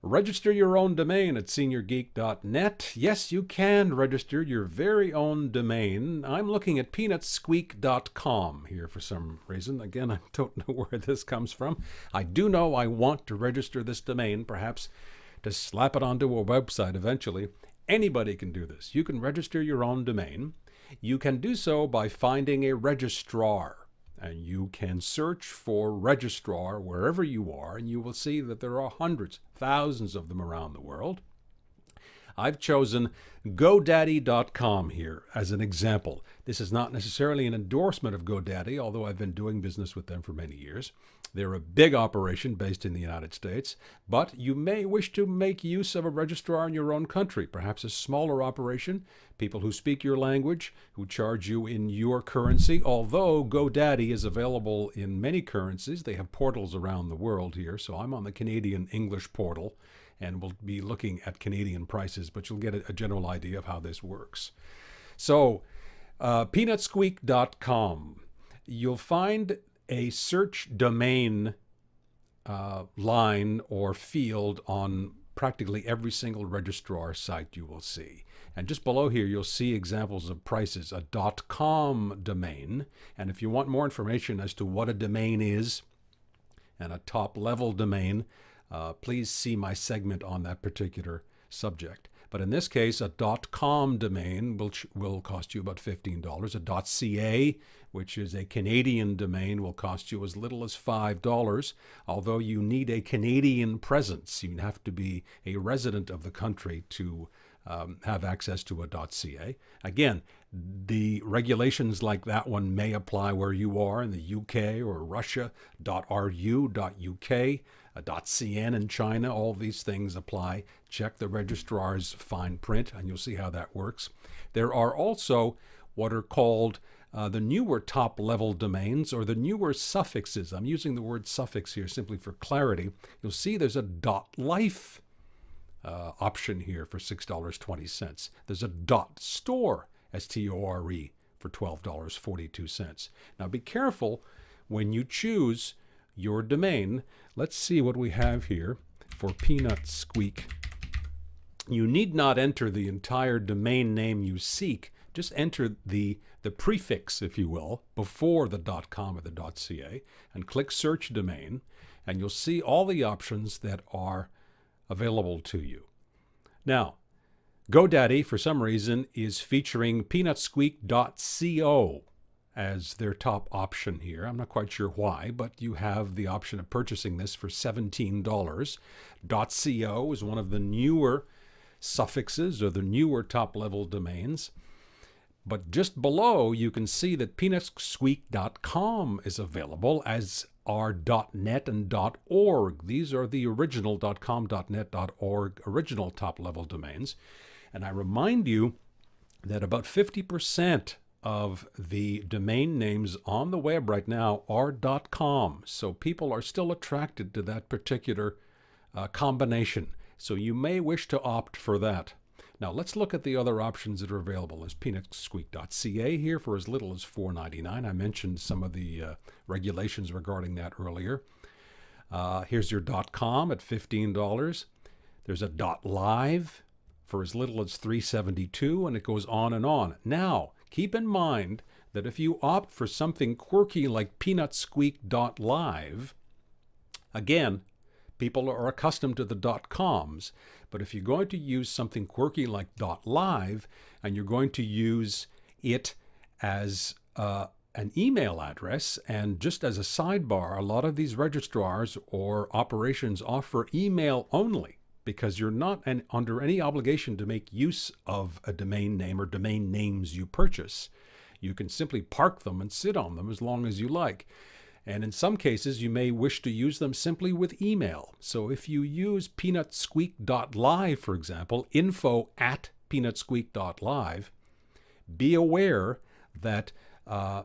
Register your own domain at seniorgeek.net. Yes, you can register your very own domain. I'm looking at peanutsqueak.com here for some reason. Again, I don't know where this comes from. I do know I want to register this domain, perhaps to slap it onto a website eventually. Anybody can do this. You can register your own domain. You can do so by finding a registrar. And you can search for registrar wherever you are, and you will see that there are hundreds, thousands of them around the world. I've chosen GoDaddy.com here as an example. This is not necessarily an endorsement of GoDaddy, although I've been doing business with them for many years. They're a big operation based in the United States, but you may wish to make use of a registrar in your own country, perhaps a smaller operation, people who speak your language, who charge you in your currency. Although GoDaddy is available in many currencies, they have portals around the world here, so I'm on the Canadian English portal, and we'll be looking at Canadian prices, but you'll get a general idea of how this works. So, peanutsqueak.com. You'll find a search domain line or field on practically every single registrar site you will see. And just below here, you'll see examples of prices, a .com domain. And if you want more information as to what a domain is and a top-level domain, please see my segment on that particular subject. But in this case, a .com domain will cost you about $15. A .ca, which is a Canadian domain, will cost you as little as $5, although you need a Canadian presence. You have to be a resident of the country to have access to a .ca. Again, the regulations like that one may apply where you are in the UK or Russia. .ru, .uk, .cn in China, all these things apply. Check the registrar's fine print and you'll see how that works. There are also what are called the newer top-level domains or the newer suffixes. I'm using the word suffix here simply for clarity. You'll see there's a .life option here for $6.20. There's a .store, S-T-O-R-E, for $12.42. Now be careful when you choose your domain. Let's see what we have here for Peanut Squeak. You need not enter the entire domain name you seek. Just enter the prefix, if you will, before the .com or the .ca and click Search Domain, and you'll see all the options that are available to you. Now, GoDaddy, for some reason, is featuring peanutsqueak.co as their top option here. I'm not quite sure why, but you have the option of purchasing this for $17. .co is one of the newer suffixes or the newer top-level domains. But just below, you can see that peanutsqueak.com is available, as are .net and .org. These are the original .com, .net, .org original top-level domains. And I remind you that about 50% of the domain names on the web right now are .com. So people are still attracted to that particular combination. So you may wish to opt for that. Now let's look at the other options that are available. There's peanutsqueak.ca here for as little as $4.99. I mentioned some of the regulations regarding that earlier. Here's your .com at $15. There's a .live for as little as $3.72, and it goes on and on. Now, keep in mind that if you opt for something quirky like peanutsqueak.live, again, people are accustomed to the .coms, but if you're going to use something quirky like .live and you're going to use it as an email address, and just as a sidebar, a lot of these registrars or operations offer email only because you're not under any obligation to make use of a domain name or domain names you purchase. You can simply park them and sit on them as long as you like. And in some cases, you may wish to use them simply with email. So if you use peanutsqueak.live, for example, info@peanutsqueak.live, be aware that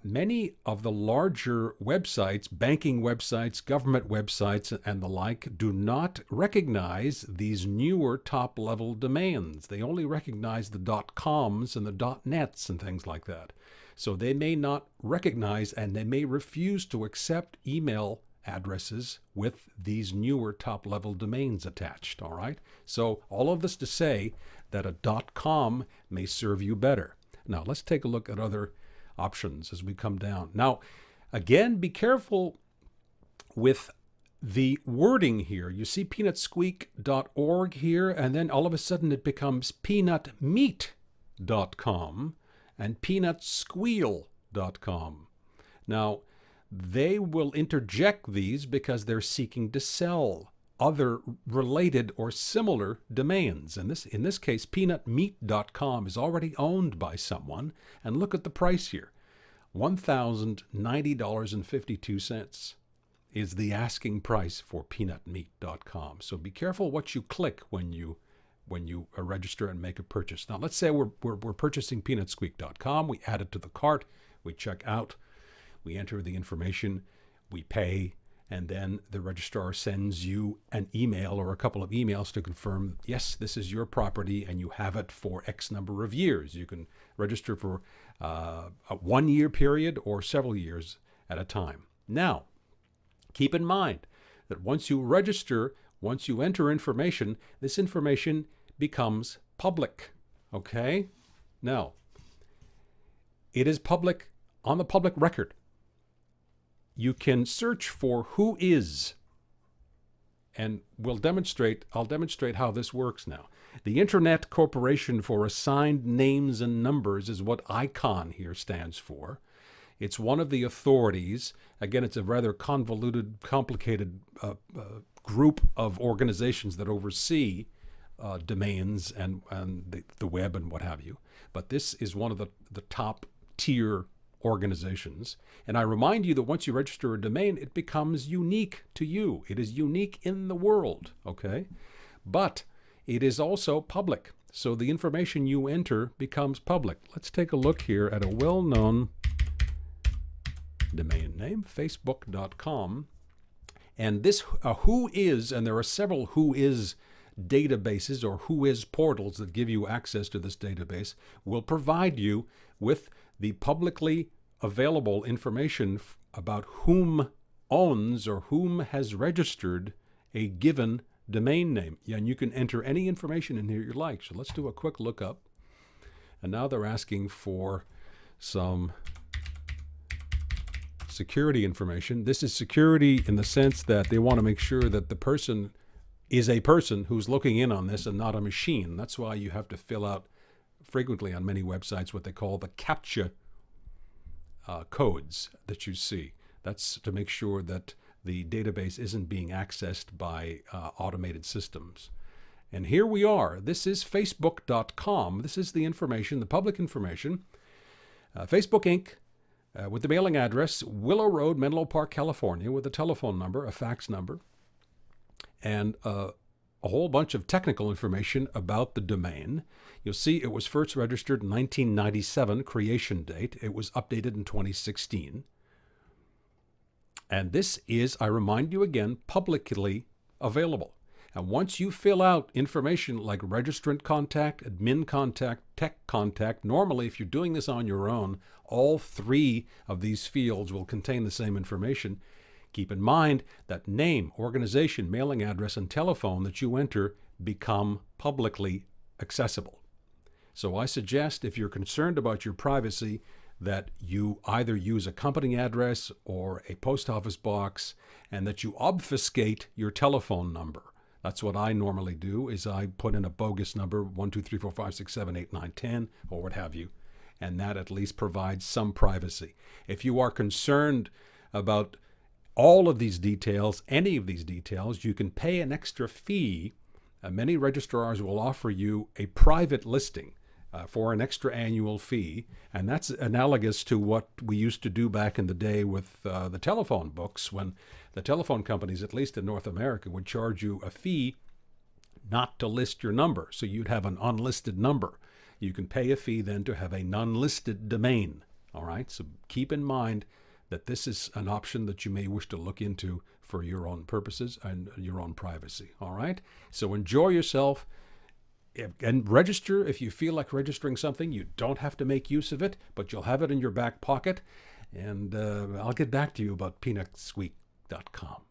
many of the larger websites, banking websites, government websites, and the like, do not recognize these newer top-level domains. They only recognize the .coms and the .nets and things like that. So they may not recognize and they may refuse to accept email addresses with these newer top-level domains attached, all right? So all of this to say that a .com may serve you better. Now, let's take a look at other options as we come down. Now, again, be careful with the wording here. You see peanutsqueak.org here, and then all of a sudden it becomes peanutmeat.com and peanutsqueal.com. Now, they will interject these because they're seeking to sell other related or similar domains. And in this case, peanutmeat.com is already owned by someone. And look at the price here. $1,090.52 is the asking price for peanutmeat.com. So be careful what you click when you register and make a purchase. Now, let's say we're purchasing peanutsqueak.com. We add it to the cart. We check out. We enter the information. We pay. And then the registrar sends you an email or a couple of emails to confirm, yes, this is your property and you have it for X number of years. You can register for a 1-year period or several years at a time. Now, keep in mind that once you register, once you enter information, this information becomes public, okay? Now, it is public on the public record. You can search for who is, and I'll demonstrate how this works now. The Internet Corporation for Assigned Names and Numbers is what ICON here stands for. It's one of the authorities. Again, it's a rather convoluted, complicated group of organizations that oversee domains and the web and what have you. But this is one of the top tier organizations. And I remind you that once you register a domain, it becomes unique to you. It is unique in the world, okay? But it is also public. So the information you enter becomes public. Let's take a look here at a well-known domain name, facebook.com. And this who is, and there are several who is databases or who is portals that give you access to this database, will provide you with the publicly available information about whom owns or whom has registered a given domain name. Yeah, and you can enter any information in here you like. So let's do a quick lookup. And now they're asking for some security information. This is security in the sense that they want to make sure that the person is a person who's looking in on this and not a machine. That's why you have to fill out frequently on many websites what they call the CAPTCHA codes that you see. That's to make sure that the database isn't being accessed by automated systems. And here we are. This is facebook.com. This is the information, the public information. Facebook Inc., with the mailing address, Willow Road, Menlo Park, California, with a telephone number, a fax number, and a whole bunch of technical information about the domain. You'll see it was first registered in 1997, creation date. It was updated in 2016. And this is, I remind you again, publicly available. And once you fill out information like registrant contact, admin contact, tech contact, normally if you're doing this on your own, all three of these fields will contain the same information. Keep in mind that name, organization, mailing address, and telephone that you enter become publicly accessible. So I suggest, if you're concerned about your privacy, that you either use a company address or a post office box, and that you obfuscate your telephone number. That's what I normally do, is I put in a bogus number, 1, 2, 3, 4, 5, 6, 7, 8, 9, 10, or what have you, and that at least provides some privacy. If you are concerned about all of these details, any of these details, you can pay an extra fee. Many registrars will offer you a private listing for an extra annual fee, and that's analogous to what we used to do back in the day with the telephone books, when the telephone companies, at least in North America, would charge you a fee not to list your number. So you'd have an unlisted number. You can pay a fee then to have a non-listed domain. All right, so keep in mind that this is an option that you may wish to look into for your own purposes and your own privacy. All right, so enjoy yourself. And register if you feel like registering something. You don't have to make use of it, but you'll have it in your back pocket. And I'll get back to you about Peanut Squeak seniorgeek.com.